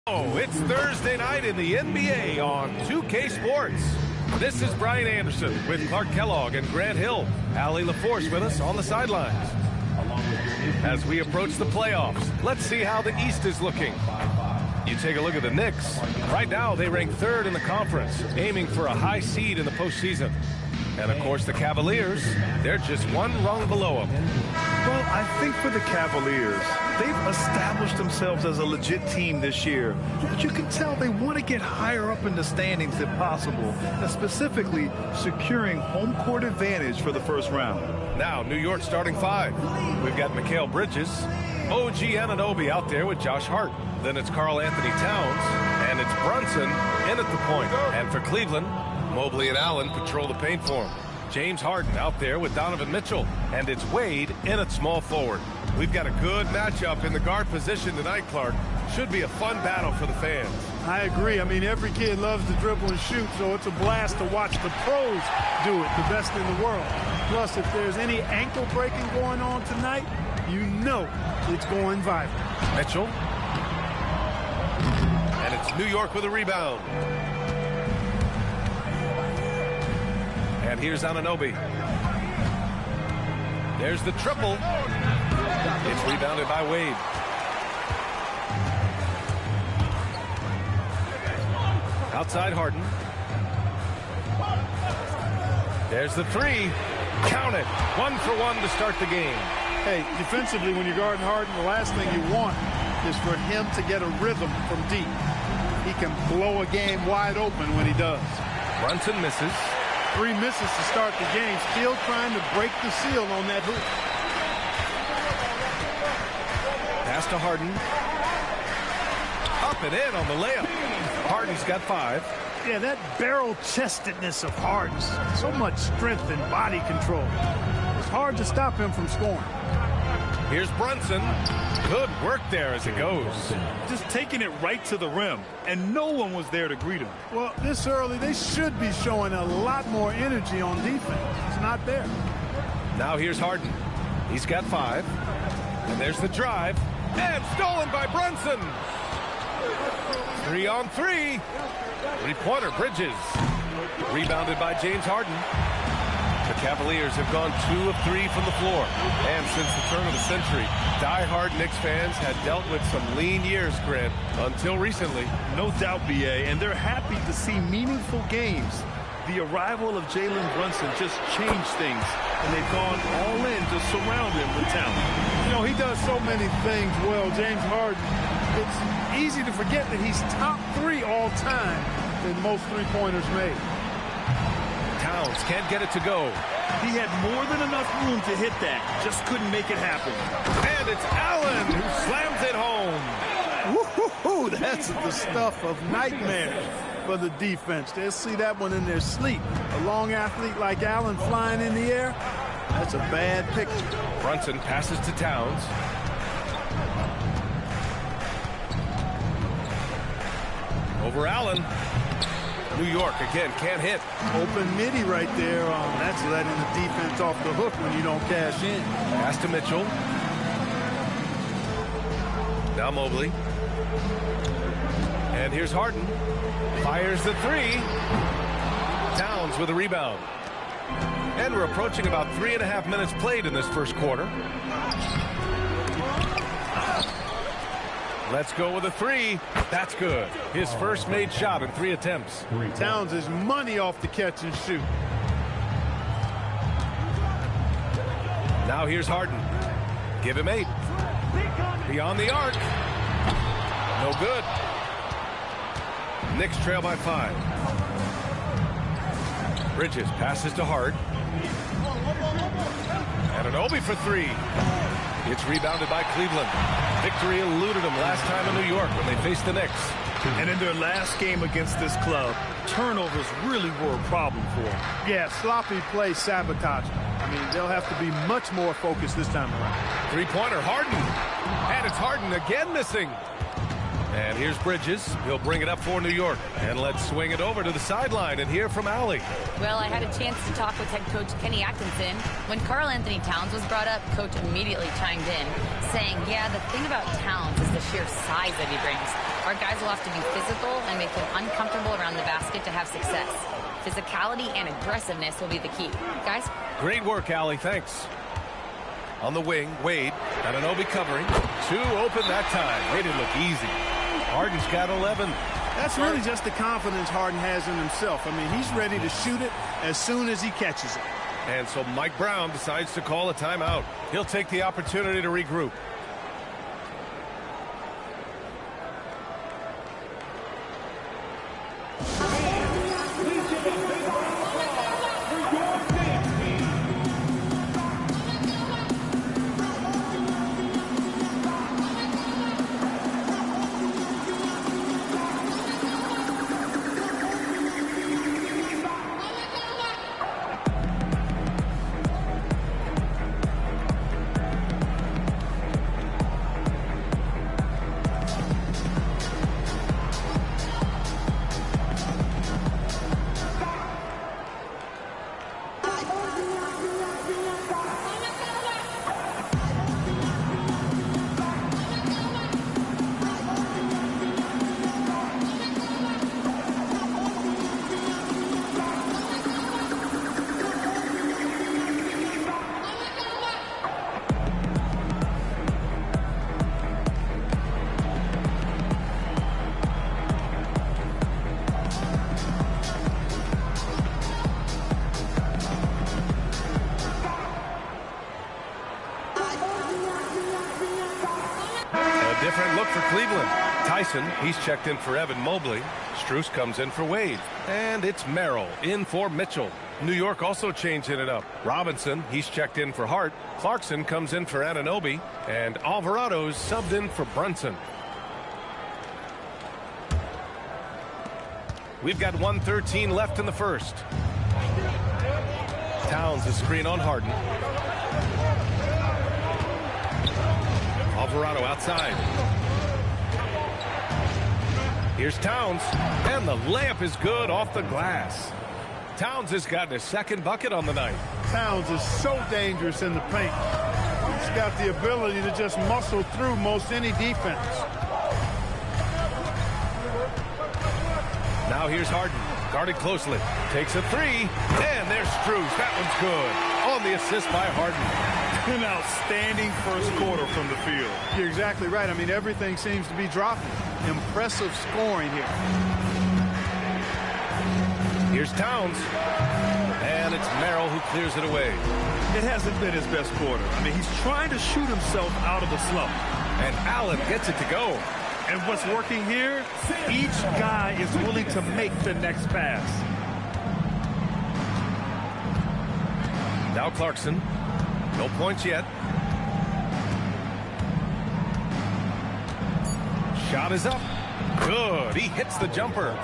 Oh, it's Thursday night in the NBA on 2K Sports. This is Brian Anderson with Clark Kellogg and Grant Hill. Allie LaForce with us on the sidelines. As we approach the playoffs, let's see how the East is looking. You take a look at the Knicks. Right now, they rank third in the conference, aiming for a high seed in the postseason. And, of course, the Cavaliers, they're just one rung below them. Well, I think for the Cavaliers, they've established themselves as a legit team this year. But you can tell they want to get higher up in the standings if possible, and specifically securing home court advantage for the first round. Now, New York starting five. We've got Mikal Bridges, OG Anunoby out there with Josh Hart. Then it's Karl Anthony Towns, and it's Brunson in at the point. And for Cleveland, Mobley and Allen patrol the paint for him. James Harden out there with Donovan Mitchell, and it's Wade in at small forward. We've got a good matchup in the guard position tonight, Clark. Should be a fun battle for the fans. I agree. I mean, every kid loves to dribble and shoot, so it's a blast to watch the pros do it, the best in the world. Plus, if there's any ankle breaking going on tonight, you know it's going viral. Mitchell. And it's New York with a rebound. And here's Anunoby. There's the triple. It's rebounded by Wade. Outside Harden. There's the three. Count it. 1 for 1 to start the game. Hey, defensively, when you're guarding Harden, the last thing you want is for him to get a rhythm from deep. He can blow a game wide open when he does. Brunson misses. 3 misses to start the game, still trying to break the seal on that hoop. Pass to Harden. Up and in on the layup. Harden's got 5. Yeah, that barrel-chestedness of Harden, so much strength and body control. It's hard to stop him from scoring. Here's Brunson. Good work there as it goes. Just taking it right to the rim, and no one was there to greet him. Well, this early, they should be showing a lot more energy on defense. It's not there. Now here's Harden. He's got 5. And there's the drive. And stolen by Brunson. 3 on 3. Three-pointer, Bridges. Rebounded by James Harden. The Cavaliers have gone 2 of 3 from the floor. And since the turn of the century, die-hard Knicks fans had dealt with some lean years, Grant, until recently. No doubt, B.A., and they're happy to see meaningful games. The arrival of Jalen Brunson just changed things, and they've gone all in to surround him with talent. You know, he does so many things well, James Harden. It's easy to forget that he's top 3 all time in most three-pointers made. Towns can't get it to go. He had more than enough room to hit that. Just couldn't make it happen. And it's Allen who slams it home. Woo-hoo-hoo, that's the stuff of nightmares for the defense. They'll see that one in their sleep. A long athlete like Allen flying in the air, that's a bad picture. Brunson passes to Towns. Over Allen. New York again can't hit. Open midi right there. That's letting the defense off the hook when you don't cash in. Pass to Mitchell. Now Mobley. And here's Harden. Fires the 3. Towns with a rebound. And we're approaching about 3.5 minutes played in this first quarter. Let's go with a 3. That's good. His first made shot in 3 attempts. Towns is money off the catch and shoot. Now here's Harden. Give him 8. Beyond the arc. No good. Knicks trail by 5. Bridges passes to Hart. Anunoby for 3. It's rebounded by Cleveland. Victory eluded them last time in New York when they faced the Knicks. And in their last game against this club, turnovers really were a problem for them. Yeah, sloppy play sabotage. I mean, they'll have to be much more focused this time around. Three-pointer, Harden. And it's Harden again missing. And here's Bridges. He'll bring it up for New York. And let's swing it over to the sideline and hear from Allie. Well, I had a chance to talk with head coach Kenny Atkinson. When Karl Anthony Towns was brought up, coach immediately chimed in, saying, yeah, the thing about Towns is the sheer size that he brings. Our guys will have to be physical and make him uncomfortable around the basket to have success. Physicality and aggressiveness will be the key. Guys? Great work, Allie. Thanks. On the wing, Wade. Anunoby covering. 2 open that time. Made it look easy. Harden's got 11. That's really just the confidence Harden has in himself. I mean, he's ready to shoot it as soon as he catches it. And so Mike Brown decides to call a timeout. He'll take the opportunity to regroup. Different look for Cleveland. Tyson, he's checked in for Evan Mobley. Strus comes in for Wade. And it's Merrill in for Mitchell. New York also changing it up. Robinson, he's checked in for Hart. Clarkson comes in for Anunoby. And Alvarado's subbed in for Brunson. We've got 1:13 left in the first. Towns is screen on Harden. Alvarado outside. Here's Towns, and the layup is good off the glass. Towns has gotten his second bucket on the night. Towns is so dangerous in the paint. He's got the ability to just muscle through most any defense. Now here's Harden, guarded closely. Takes a 3, and there's Strus. That one's good. On the assist by Harden. An outstanding first quarter from the field. You're exactly right. I mean, everything seems to be dropping. Impressive scoring here. Here's Towns. And it's Merrill who clears it away. It hasn't been his best quarter. I mean, he's trying to shoot himself out of the slump. And Allen gets it to go. And what's working here, each guy is willing to make the next pass. Now Clarkson. No points yet. Shot is up. Good. He hits the jumper.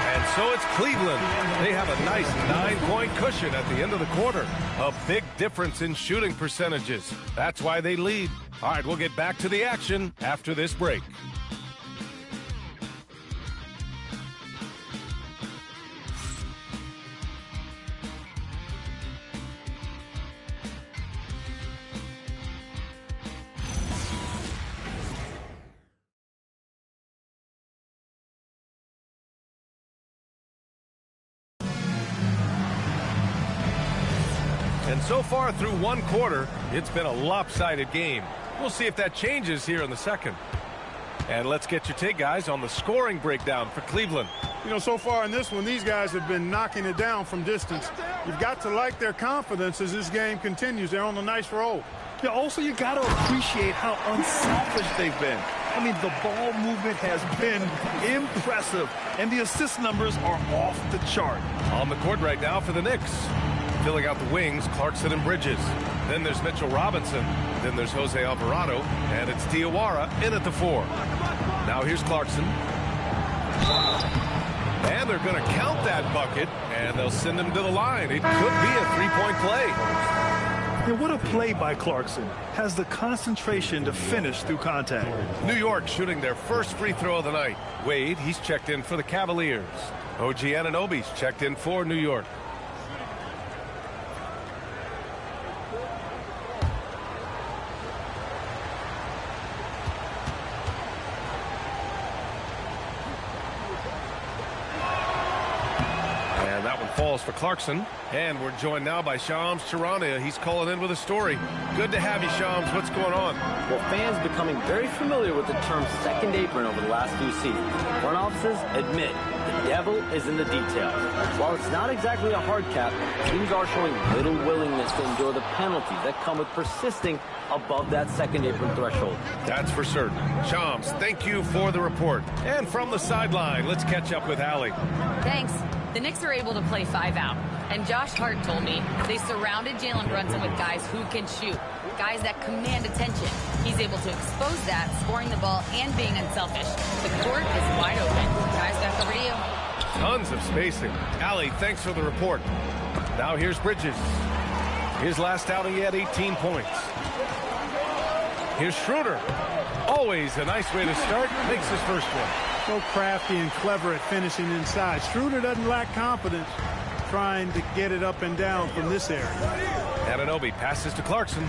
And so it's Cleveland. They have a nice 9-point cushion at the end of the quarter. A big difference in shooting percentages. That's why they lead. All right, we'll get back to the action after this break. And so far through one quarter, it's been a lopsided game. We'll see if that changes here in the second. And let's get your take, guys, on the scoring breakdown for Cleveland. You know, so far in this one, these guys have been knocking it down from distance. You've got to like their confidence as this game continues. They're on a nice roll. Yeah, also, you got to appreciate how unselfish they've been. I mean, the ball movement has been impressive, and the assist numbers are off the chart. On the court right now for the Knicks. Filling out the wings, Clarkson and Bridges. Then there's Mitchell Robinson. Then there's Jose Alvarado. And it's Diawara in at the 4. Now here's Clarkson. And they're going to count that bucket, and they'll send him to the line. It could be a 3-point play. And what a play by Clarkson. Has the concentration to finish through contact. New York shooting their first free throw of the night. Wade, he's checked in for the Cavaliers. OG Anunoby's checked in for New York. Falls for Clarkson, and we're joined now by Shams Charania. He's calling in with a story. Good to have you, Shams. What's going on? Well, fans becoming very familiar with the term second apron over the last few seasons. Front offices admit the devil is in the details. While it's not exactly a hard cap, teams are showing little willingness to endure the penalties that come with persisting above that second apron threshold. That's for certain. Shams, thank you for the report. And from the sideline, let's catch up with Allie. Thanks. The Knicks are able to play 5 out, and Josh Hart told me they surrounded Jalen Brunson with guys who can shoot, guys that command attention. He's able to expose that, scoring the ball and being unselfish. The court is wide open. Guys, back over to you. Tons of spacing. Allie, thanks for the report. Now here's Bridges. His last outing, he had 18 points. Here's Schroeder. Always a nice way to start. Makes his first one. So crafty and clever at finishing inside. Schroeder doesn't lack confidence trying to get it up and down from this area. Anunoby passes to Clarkson.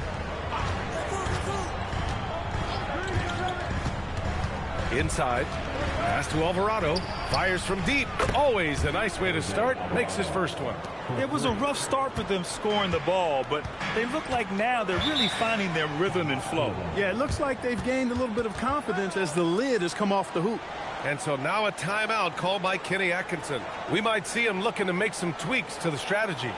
Inside. Pass to Alvarado. Fires from deep. Always a nice way to start. Makes his first one. It was a rough start for them scoring the ball, but they look like now they're really finding their rhythm and flow. Yeah, it looks like they've gained a little bit of confidence as the lid has come off the hoop. And so now a timeout called by Kenny Atkinson. We might see him looking to make some tweaks to the strategy.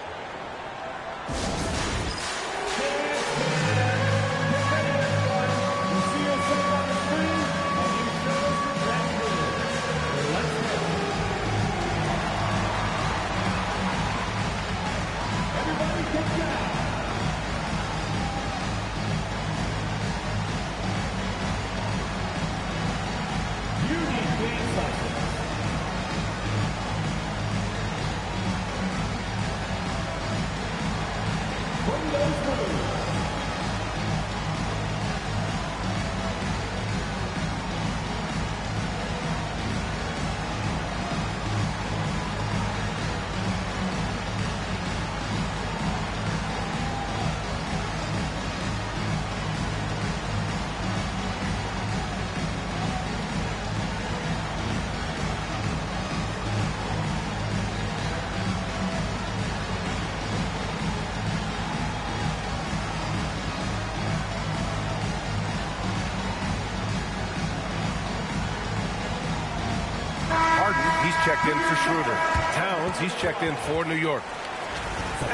He's checked in for Schroeder. Towns, he's checked in for New York.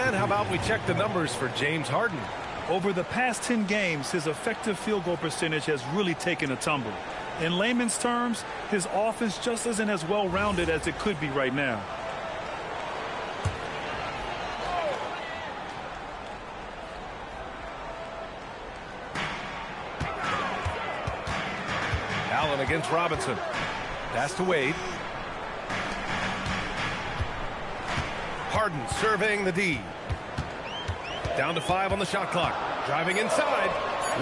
And how about we check the numbers for James Harden? Over the past 10 games, his effective field goal percentage has really taken a tumble. In layman's terms, his offense just isn't as well-rounded as it could be right now. Allen against Robinson. Pass to Wade. Harden surveying the D. Down to 5 on the shot clock. Driving inside.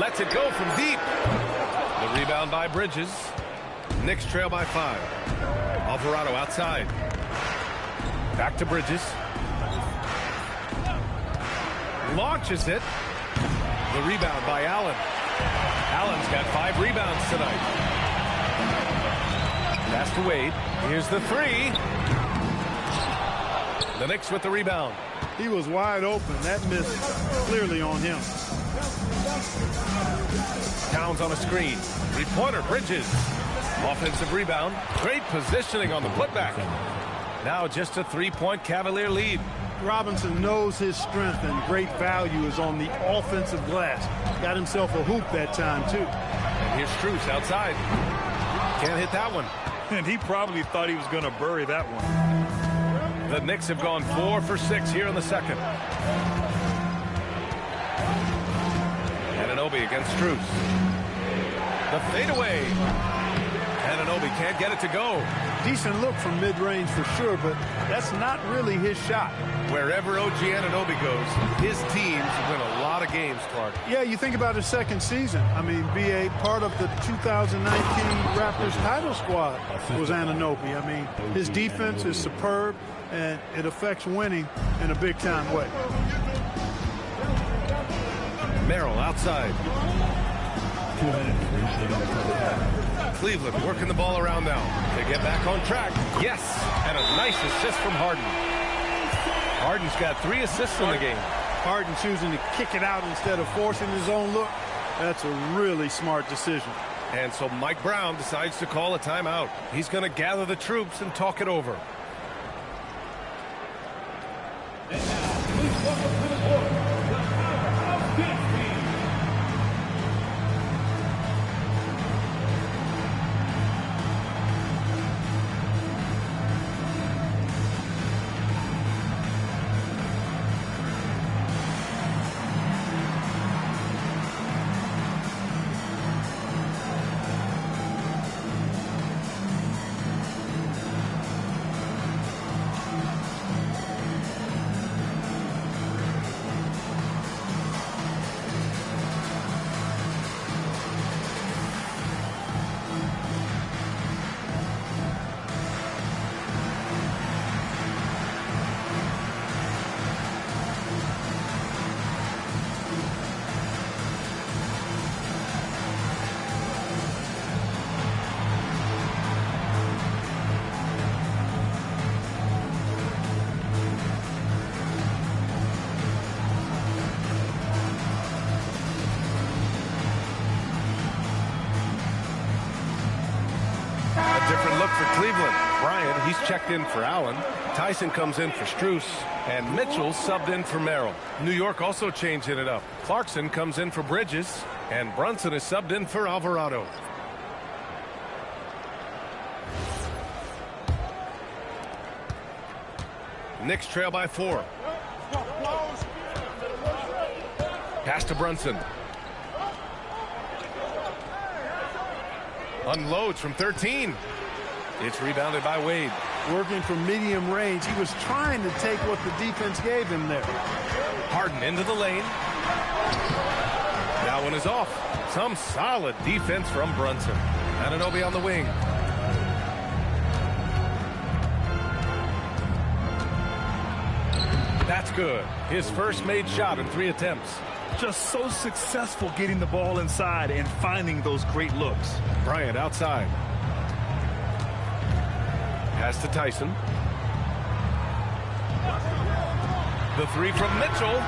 Lets it go from deep. The rebound by Bridges. Knicks trail by 5. Alvarado outside. Back to Bridges. Launches it. The rebound by Allen. Allen's got 5 rebounds tonight. Pass to Wade. Here's the 3. The Knicks with the rebound. He was wide open. That miss clearly on him. Towns on a screen. Three-pointer, Bridges. Offensive rebound. Great positioning on the putback. Now just a 3-point Cavalier lead. Robinson knows his strength and great value is on the offensive glass. Got himself a hoop that time, too. And here's Strus outside. Can't hit that one. And he probably thought he was going to bury that one. The Knicks have gone 4 for 6 here in the second. Anunoby against Strus. The fadeaway. Anunoby can't get it to go. Decent look from mid-range for sure, but that's not really his shot. Wherever OG Anunoby goes, his teams win a lot of games, Clark. Yeah, you think about his second season. I mean, be a part of the 2019 Raptors title squad was Anunoby. I mean, his defense is superb, and it affects winning in a big-time way. Merrill outside. Cleveland working the ball around now. They get back on track. Yes, and a nice assist from Harden. Harden's got 3 assists in the game. Harden choosing to kick it out instead of forcing his own look. That's a really smart decision. And so Mike Brown decides to call a timeout. He's going to gather the troops and talk it over. Different look for Cleveland. Bryant, he's checked in for Allen. Tyson comes in for Strus. And Mitchell subbed in for Merrill. New York also changing it up. Clarkson comes in for Bridges. And Brunson is subbed in for Alvarado. Knicks trail by 4. Pass to Brunson. Unloads from 13. It's rebounded by Wade. Working from medium range, he was trying to take what the defense gave him there. Harden into the lane. That one is off. Some solid defense from Brunson. Anunoby on the wing. That's good. His first made shot in 3 attempts. Just so successful getting the ball inside and finding those great looks. Bryant outside. Pass to Tyson. The 3 from Mitchell.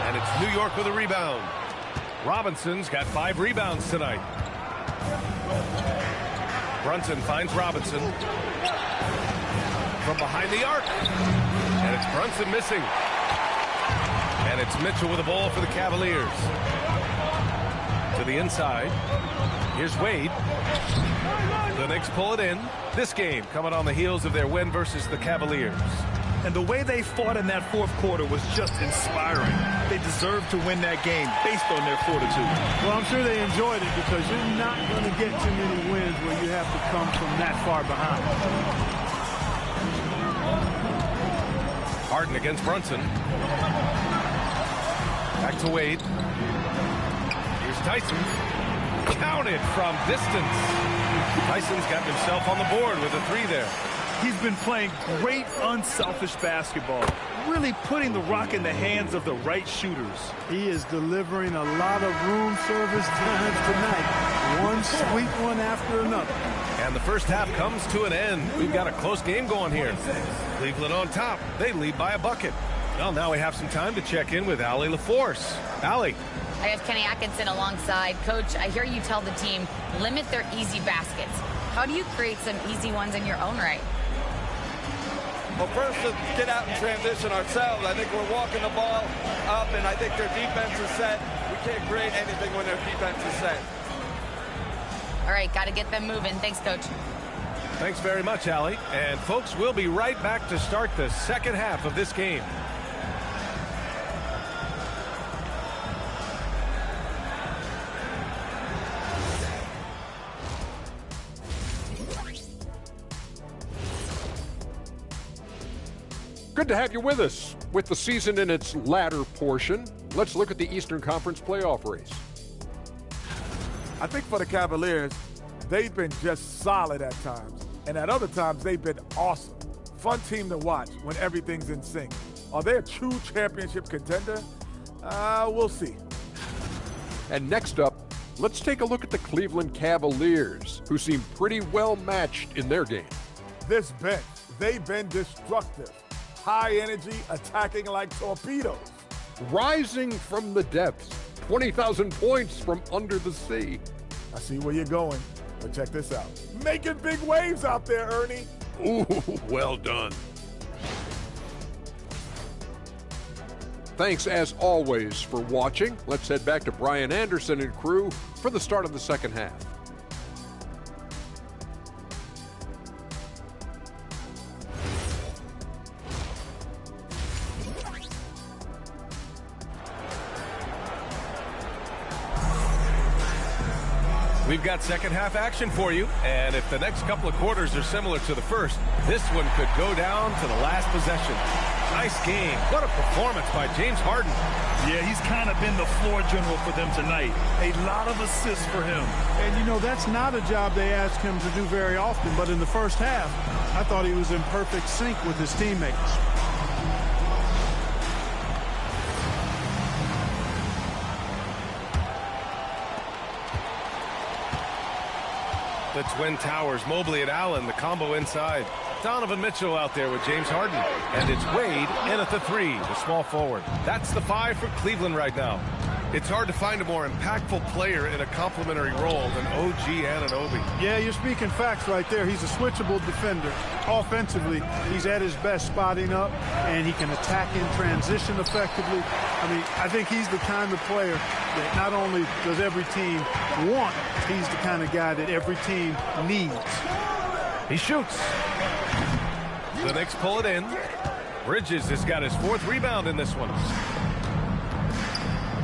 And it's New York with a rebound. Robinson's got 5 rebounds tonight. Brunson finds Robinson. From behind the arc. And it's Brunson missing. And it's Mitchell with the ball for the Cavaliers. To the inside. Here's Wade. The Knicks pull it in. This game coming on the heels of their win versus the Cavaliers. And the way they fought in that fourth quarter was just inspiring. They deserved to win that game based on their fortitude. Well, I'm sure they enjoyed it because you're not going to get too many wins where you have to come from that far behind. Harden against Brunson. Back to Wade. Here's Tyson. Counted from distance. Tyson's got himself on the board with a 3 there. He's been playing great unselfish basketball, really putting the rock in the hands of the right shooters. He is delivering a lot of room service times tonight. One sweet one after another. And the first half comes to an end. We've got a close game going here. Cleveland on top. They lead by a bucket. Well, now we have some time to check in with Allie LaForce. Allie. I have Kenny Atkinson alongside. Coach, I hear you tell the team, limit their easy baskets. How do you create some easy ones in your own right? Well, first, let's get out and transition ourselves. I think we're walking the ball up, and I think their defense is set. We can't create anything when their defense is set. All right, got to get them moving. Thanks, Coach. Thanks very much, Allie. And, folks, we'll be right back to start the second half of this game. Good to have you with us. With the season in its latter portion, let's look at the Eastern Conference playoff race. I think for the Cavaliers, they've been just solid at times. And at other times, they've been awesome. Fun team to watch when everything's in sync. Are they a true championship contender? We'll see. And next up, let's take a look at the Cleveland Cavaliers, who seem pretty well matched in their game. This bench, they've been destructive. High energy, attacking like torpedoes. Rising from the depths, 20,000 points from under the sea. I see where you're going, but check this out. Making big waves out there, Ernie. Ooh, well done. Thanks, as always, for watching. Let's head back to Brian Anderson and crew for the start of the second half. We've got second half action for you, and if the next couple of quarters are similar to the first, this one could go down to the last possession. Nice game. What a performance by James Harden. Yeah, he's kind of been the floor general for them tonight. A lot of assists for him. And, you know, that's not a job they ask him to do very often, but in the first half, I thought he was in perfect sync with his teammates. The Twin Towers, Mobley and Allen, the combo inside. Donovan Mitchell out there with James Harden. And it's Wade in at the three, the small forward. That's the five for Cleveland right now. It's hard to find a more impactful player in a complementary role than OG Anunoby. Yeah, you're speaking facts right there. He's a switchable defender. Offensively, he's at his best spotting up, and he can attack in transition effectively. I mean, I think he's the kind of player that not only does every team want, he's the kind of guy that every team needs. He shoots. The Knicks pull it in. Bridges has got his fourth rebound in this one.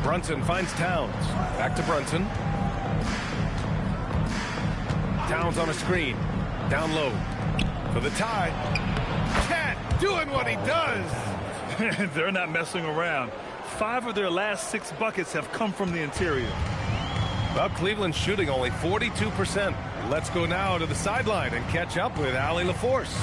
Brunson finds Towns. Back to Brunson. Towns on a screen. Down low. For the tie. Cat doing what he does. They're not messing around. 5 of their last 6 buckets have come from the interior. Well, Cleveland's shooting only 42%. Let's go now to the sideline and catch up with Allie LaForce.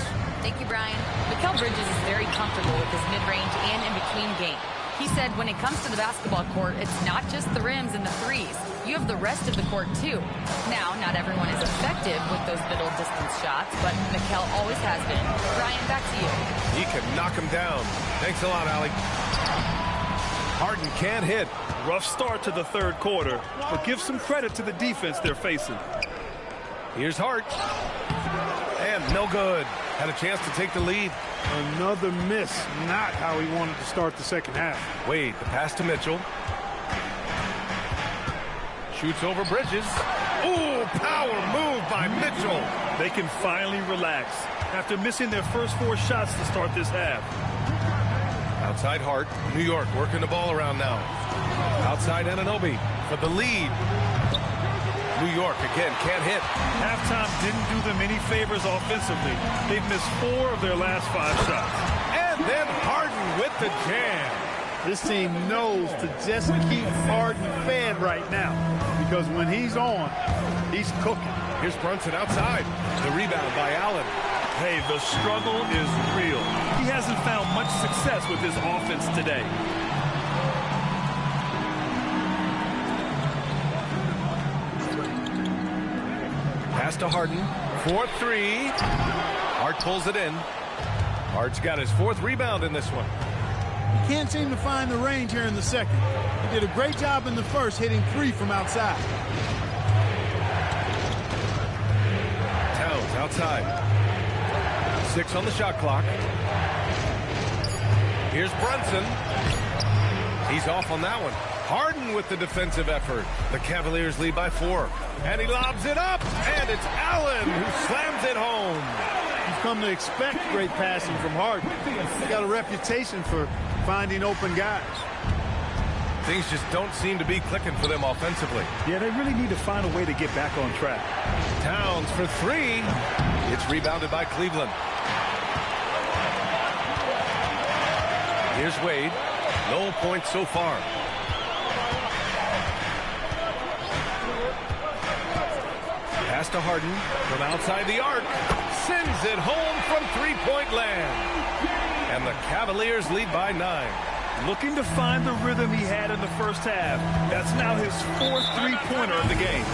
Thank you, Brian. Mikal Bridges is very comfortable with his mid-range and in-between game. He said when it comes to the basketball court, it's not just the rims and the threes. You have the rest of the court, too. Now, not everyone is effective with those middle distance shots, but Mikal always has been. Brian, back to you. He can knock him down. Thanks a lot, Allie. Harden can't hit. Rough start to the third quarter, but give some credit to the defense they're facing. Here's Hart. And no good. Had a chance to take the lead. Another miss. Not how he wanted to start the second half. Wade, the pass to Mitchell. Shoots over Bridges. Ooh, power move by Mitchell. They can finally relax after missing their first 4 shots to start this half. Outside Hart. New York working the ball around now. Outside Anunoby for the lead. New York again can't hit. Halftime didn't do them any favors offensively. They've missed 4 of their last 5 shots. And then Harden with the jam. This team knows to just keep Harden fed right now, because when he's on, he's cooking. Here's Brunson outside. The rebound by Allen. Hey, the struggle is real. He hasn't found much success with his offense today. Pass to Harden. 4-3. Hart pulls it in. Hart's got his 4th rebound in this one. He can't seem to find the range here in the second. He did a great job in the first, hitting 3 from outside. Towns outside. 6 on the shot clock. Here's Brunson. He's off on that one. Harden with the defensive effort. The Cavaliers lead by 4. And he lobs it up. And it's Allen who slams it home. You've come to expect great passing from Harden. He's got a reputation for finding open guys. Things just don't seem to be clicking for them offensively. Yeah, they really need to find a way to get back on track. Towns for 3. It's rebounded by Cleveland. Here's Wade. No points so far. Pass to Harden from outside the arc. Sends it home from three-point land. And the Cavaliers lead by 9. Looking to find the rhythm he had in the first half. That's now his 4th three-pointer of the game.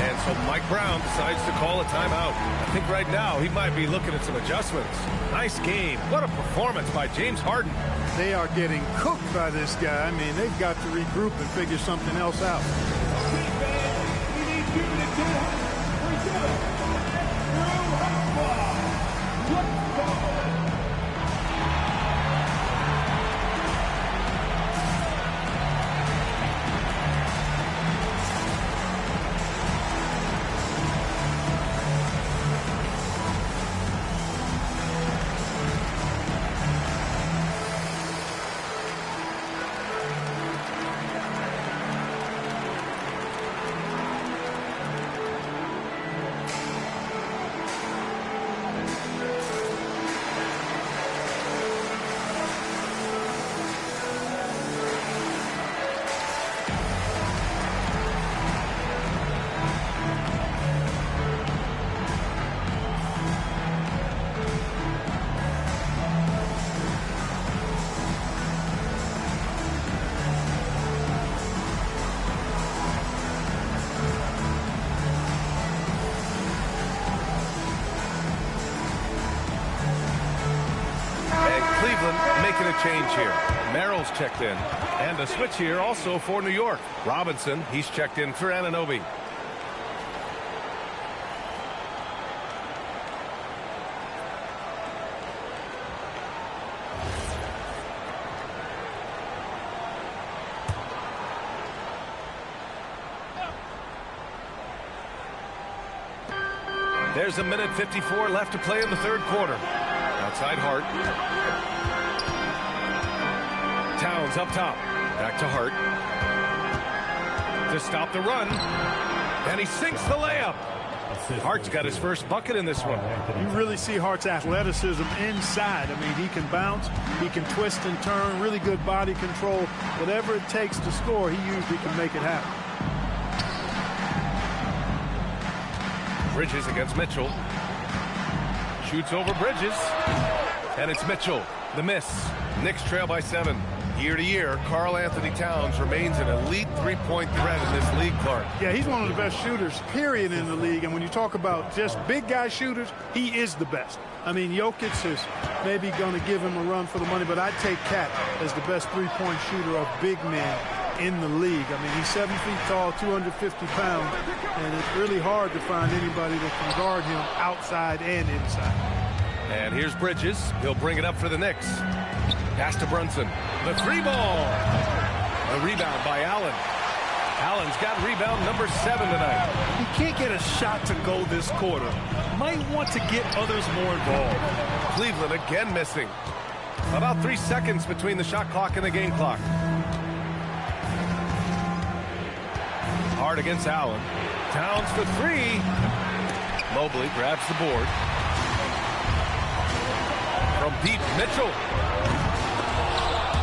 And so Mike Brown decides to call a timeout. I think right now he might be looking at some adjustments. Nice game. What a performance by James Harden. They are getting cooked by this guy. I mean, they've got to regroup and figure something else out. Making a change here. Merrill's checked in. And a switch here also for New York. Robinson, he's checked in for Anunoby. There's a minute 54 left to play in the third quarter. Outside Hart. Towns up top. Back to Hart. To stop the run. And he sinks the layup. Hart's got his first bucket in this one. You really see Hart's athleticism inside. I mean, he can bounce, he can twist and turn, really good body control. Whatever it takes to score, he usually can make it happen. Bridges against Mitchell. Shoots over Bridges. And it's Mitchell. The miss. Knicks trail by 7. Year to year, Karl Anthony Towns remains an elite three-point threat in this league, Clark. Yeah, he's one of the best shooters, period, in the league. And when you talk about just big guy shooters, he is the best. I mean, Jokic is maybe going to give him a run for the money, but I'd take Cat as the best three-point shooter of big men in the league. I mean, he's 7 feet tall, 250 pounds, and it's really hard to find anybody that can guard him outside and inside. And here's Bridges. He'll bring it up for the Knicks. Pass to Brunson. The three ball. A rebound by Allen. Allen's got rebound number 7 tonight. He can't get a shot to go this quarter. Might want to get others more involved. Cleveland again missing. About 3 seconds between the shot clock and the game clock. Hard against Allen. Towns for 3. Mobley grabs the board. From deep, Mitchell.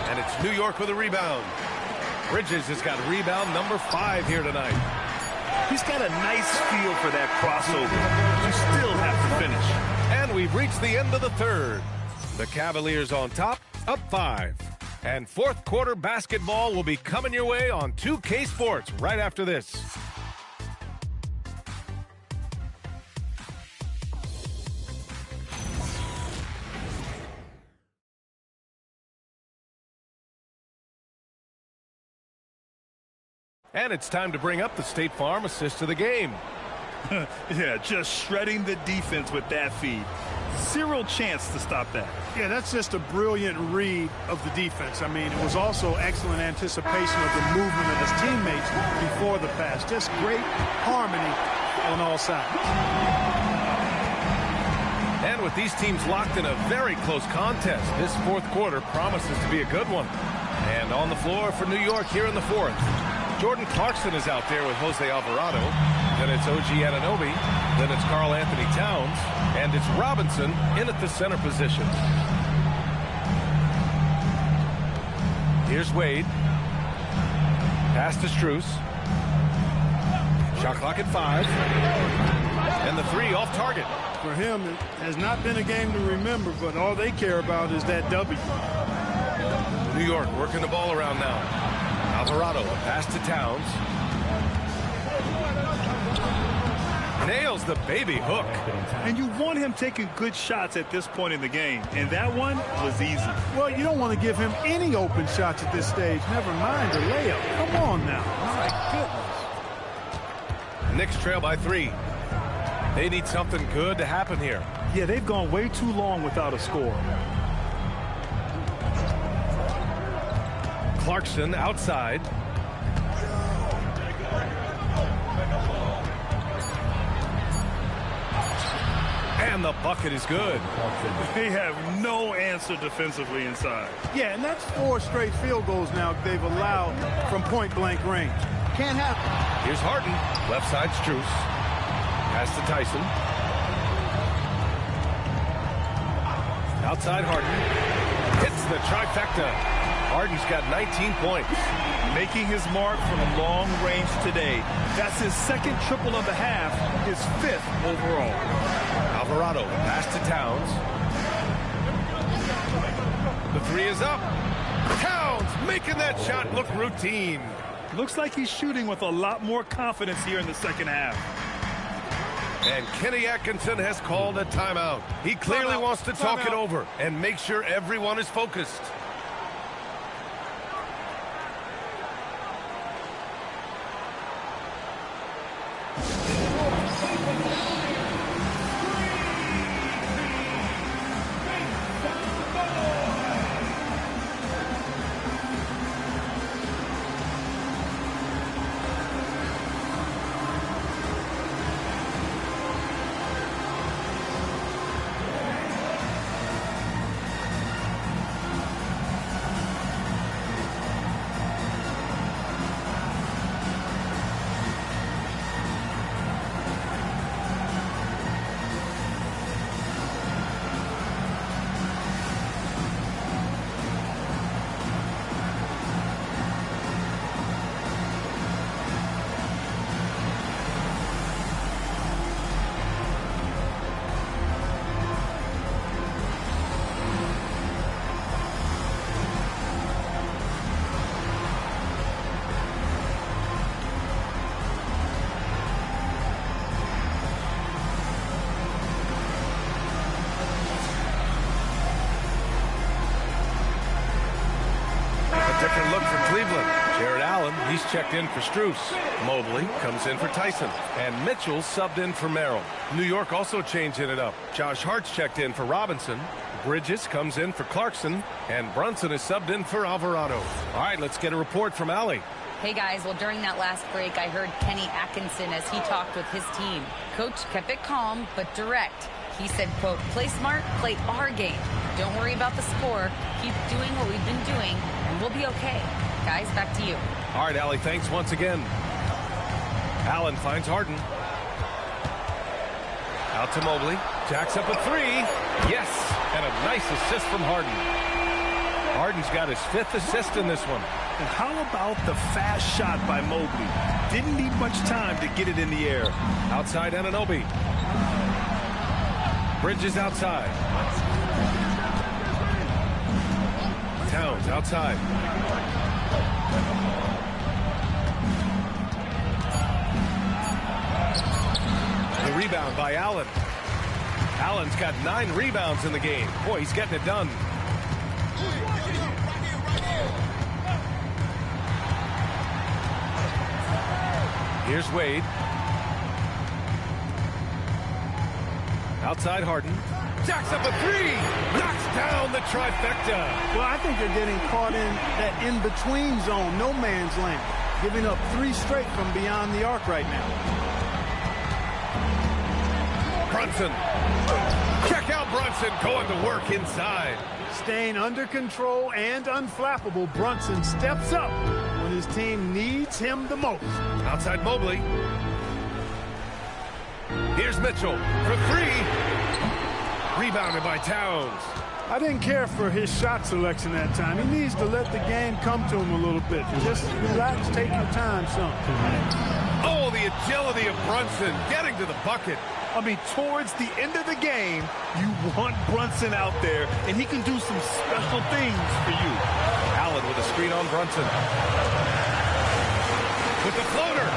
And it's New York with a rebound. Bridges has got rebound number 5 here tonight. He's got a nice feel for that crossover. You still have to finish. And we've reached the end of the third. The Cavaliers on top, up 5. And fourth quarter basketball will be coming your way on 2K Sports right after this. And it's time to bring up the State Farm assist of the game. Yeah, just shredding the defense with that feed. Zero chance to stop that. Yeah, that's just a brilliant read of the defense. I mean, it was also excellent anticipation of the movement of his teammates before the pass. Just great harmony on all sides. And with these teams locked in a very close contest, this fourth quarter promises to be a good one. And on the floor for New York here in the fourth. Jordan Clarkson is out there with Jose Alvarado. Then it's OG Anunoby. Then it's Karl Anthony Towns. And it's Robinson in at the center position. Here's Wade. Pass to Strus. Shot clock at 5. And the 3 off target. For him, it has not been a game to remember, but all they care about is that W. New York working the ball around now. Alvarado, a pass to Towns. Nails the baby hook. And you want him taking good shots at this point in the game, and that one was easy. Well, you don't want to give him any open shots at this stage, never mind a layup. Come on now. My goodness. Knicks trail by 3. They need something good to happen here. Yeah, they've gone way too long without a score. Clarkson outside. And the bucket is good. They have no answer defensively inside. Yeah, and that's 4 straight field goals now they've allowed from point-blank range. Can't happen. Here's Harden. Left side Strus. Pass to Tyson. Outside Harden. Hits the trifecta. Harden's got 19 points. Making his mark from long range today. That's his second triple of the half, his 5th overall. Alvarado, pass to Towns. The 3 is up. Towns making that shot look routine. Looks like he's shooting with a lot more confidence here in the second half. And Kenny Atkinson has called a timeout. He clearly wants to talk it over and make sure everyone is focused. Different look for Cleveland. Jared Allen, he's checked in for Strus. Mobley comes in for Tyson. And Mitchell subbed in for Merrill. New York also changing it up. Josh Hart's checked in for Robinson. Bridges comes in for Clarkson. And Brunson is subbed in for Alvarado. All right, let's get a report from Allie. Hey guys, well during that last break I heard Kenny Atkinson as he talked with his team. Coach kept it calm but direct. He said, quote, play smart, play our game. Don't worry about the score. Keep doing what we've been doing, and we'll be okay. Guys, back to you. All right, Allie, thanks once again. Allen finds Harden. Out to Mobley. Jacks up a 3. Yes, and a nice assist from Harden. Harden's got his 5th assist in this one. And how about the fast shot by Mobley? Didn't need much time to get it in the air. Outside Anunoby. Bridges outside. Towns outside. The rebound by Allen. Allen's got 9 rebounds in the game. Boy, he's getting it done. Here's Wade. Outside Harden. Jacks up a 3. Knocks down the trifecta. Well, I think they're getting caught in that in-between zone, no man's land. Giving up 3 straight from beyond the arc right now. Brunson. Check out Brunson going to work inside. Staying under control and unflappable, Brunson steps up when his team needs him the most. Outside Mobley. Here's Mitchell for 3. Rebounded by Towns. I didn't care for his shot selection that time. He needs to let the game come to him a little bit. Just relax, take your time, son. Oh, the agility of Brunson getting to the bucket. I mean, towards the end of the game, you want Brunson out there, and he can do some special things for you. Allen with a screen on Brunson. With the floater.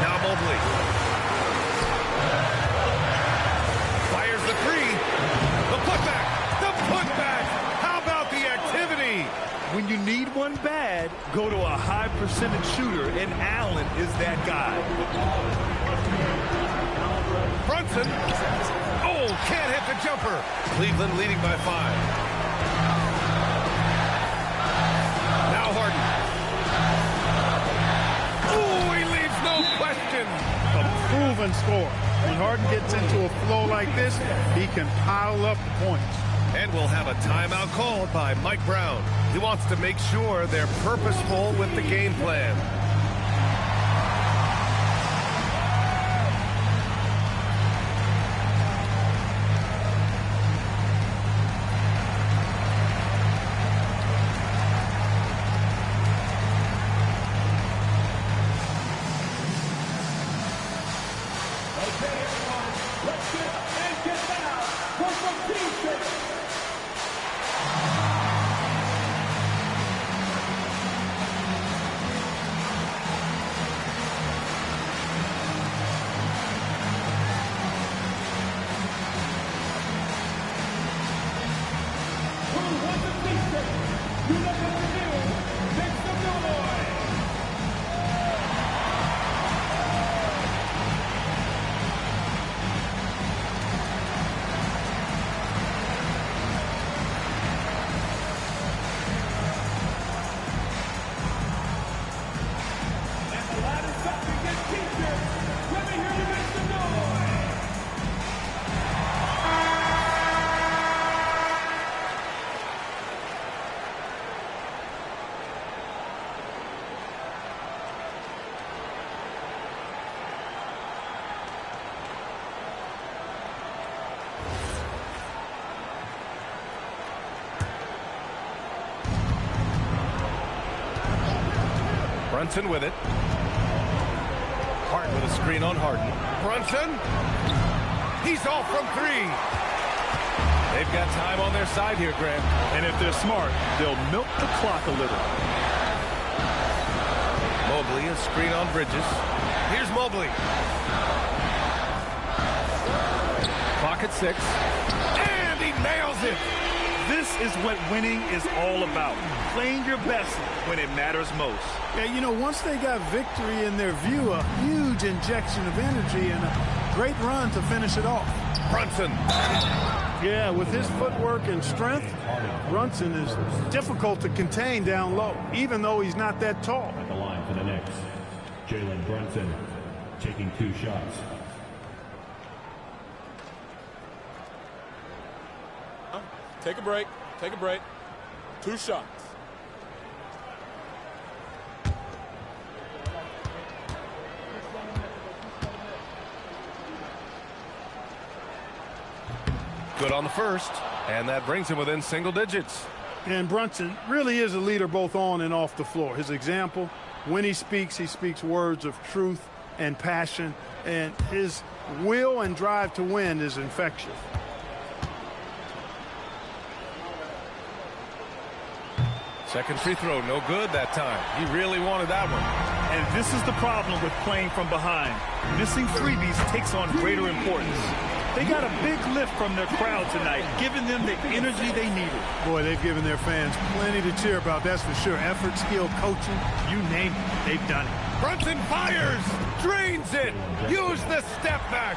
Now Mobley. Fires the three. The putback. The putback. How about the activity? When you need one bad, go to a high percentage shooter, and Allen is that guy. Brunson. Oh, can't hit the jumper. Cleveland leading by 5. Now Harden. Oh, he leaves no question. A proven scorer. When Harden gets into a flow like this, he can pile up points. And we'll have a timeout called by Mike Brown. He wants to make sure they're purposeful with the game plan. Brunson with it. Hart with a screen on Harden. Brunson. He's off from 3. They've got time on their side here, Grant. And if they're smart, they'll milk the clock a little. Mobley, a screen on Bridges. Here's Mobley. Clock at 6. And he nails it. This is what winning is all about. Playing your best when it matters most. Yeah, you know, once they got victory in their view, a huge injection of energy and a great run to finish it off. Brunson. Yeah, with his footwork and strength, Brunson is difficult to contain down low, even though he's not that tall. At the line for the Knicks, Jalen Brunson taking 2 shots. Take a break. Take a break. 2 shots. Good on the first, and that brings him within single digits. And Brunson really is a leader both on and off the floor. His example, when he speaks words of truth and passion, and his will and drive to win is infectious. Second free throw, no good that time. He really wanted that one. And this is the problem with playing from behind. Missing freebies takes on greater importance. They got a big lift from their crowd tonight, giving them the energy they needed. Boy, they've given their fans plenty to cheer about, that's for sure. Effort, skill, coaching, you name it, they've done it. Brunson fires, drains it, use the step back.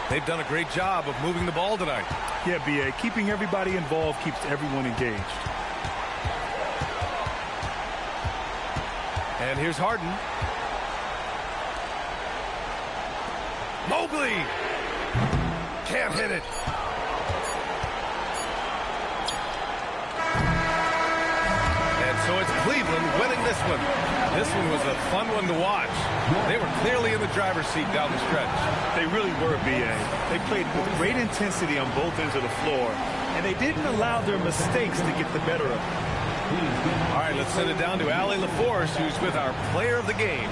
They've done a great job of moving the ball tonight. Yeah, B.A., keeping everybody involved keeps everyone engaged. And here's Harden. Mobley can't hit it. And So it's Cleveland winning this one. This one was a fun one to watch. They were clearly in the driver's seat down the stretch. They really were, B.A. They played with great intensity on both ends of the floor, and they didn't allow their mistakes to get the better of them. All right, let's send it down to Allie LaForce, who's with our player of the game.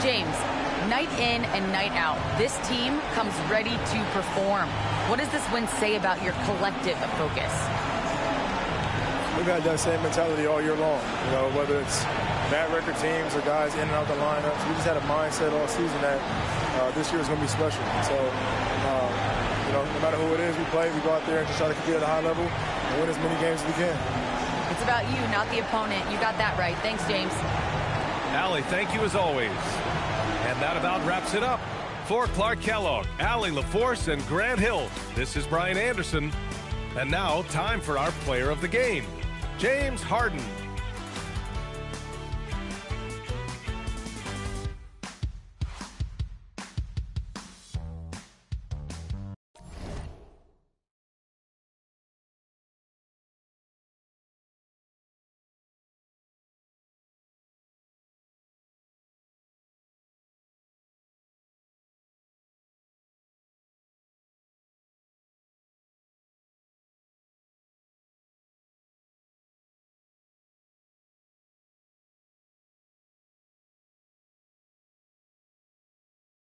James, night in and night out, this team comes ready to perform. What does this win say about your collective focus? We've had that same mentality all year long. You know, whether it's bad record teams or guys in and out the lineups, we just had a mindset all season that this year is going to be special. So, you know, no matter who it is we play, we go out there and just try to compete at a high level and win as many games as we can. It's about you, not the opponent. You got that right. Thanks, James. Allie, thank you as always. And that about wraps it up. For Clark Kellogg, Allie LaForce, and Grant Hill, this is Brian Anderson. And now, time for our player of the game, James Harden.